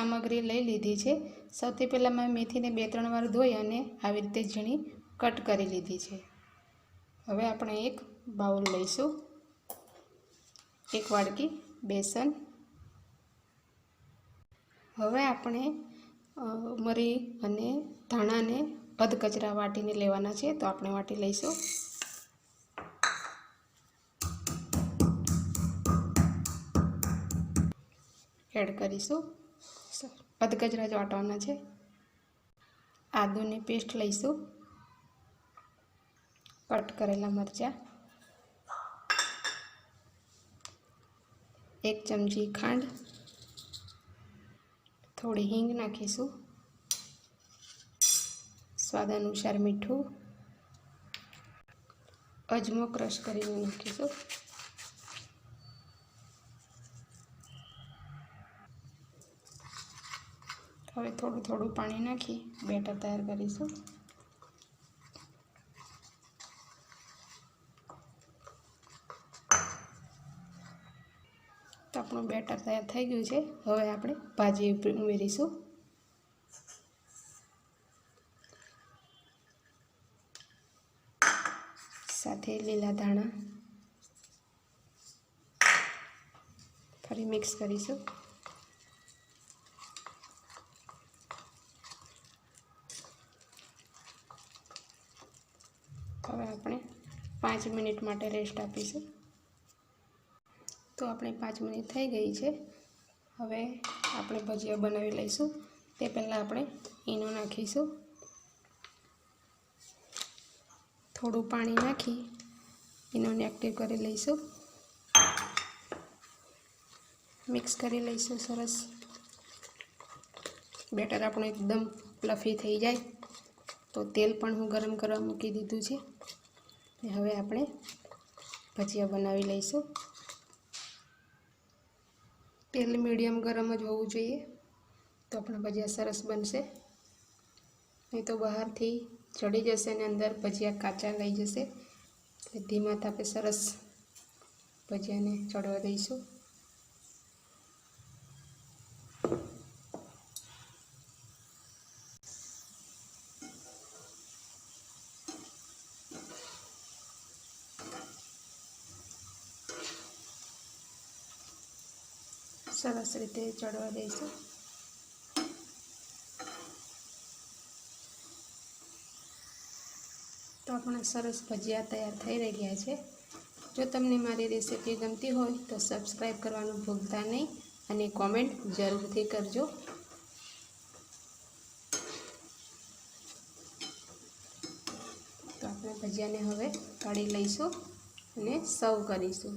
सामग्री लई लीधी है। सौथी पहला मैं मेथी ने 2-3 वार धोई अने आवी रीते झीणी कट करी लीधी है। हवे आपणे एक बाउल लईशुं, 1 वाडकी बेसन। हवे आपणे मरी अने धाणा ने अधकचरा वाटीने लेवाना छे, तो आपणे वाटी लईशुं। एड करीशुं, अधकचरा ज वाटवाना छे। आदुनी पेस्ट लईशुं, कट करेला मरचा, 1 चमची खांड, थोड़ी हींग नाखीशुं, स्वाद अनुसार मीठुं, अजमो क्रश करीने नाखीशुं। हवे थोड़ुं थोड़ुं पाणी नाखी बेटर तैयार करीशुं। तो आपणुं बेटर तैयार थई गयुं छे। हवे आपणे भाजी उमेरीशुं। साथे लीला धाणा फरी मिक्स करीशुं। हवे आपणे 5 मिनिट माटे रेस्ट आपीशुं। तो अपने 5 मिनिट थई गई है। हवे आपणे भजिया बनावी लईशुं। ते पहला आपणे ईनो नाखीशुं, थोड़ुं पाणी नाखी ईनोने एक्टिव करी लईशुं। मिक्स करी लईशुं सरस। बेटर आपणुं एकदम फ्लफी थई जाय तो तेल पण हूँ गरम करवा मूकी दीधुं छे। हवे आपणे भजिया बनावी लईशुं। तेल मीडियम गरम ज होवुं जोईए तो अपना भजिया सरस बनशे, नहीं तो बहार थी चढ़ी जशे ने अंदर भजिया काचा लई जशे। धीमा तापे सरस भजिया ने चढ़वा दईशुं। सरस रीते चढ़वा दईशुं। तो अपना सरस भजिया तैयार थई रह्या छे। जो तमने मारी रेसिपी गमती होय तो सब्सक्राइब करवानुं भूलता नहीं अने कॉमेंट जरूरथी करजो। तो अपने भजिया ने हवे काढी लईशुं अने सर्व करीशुं।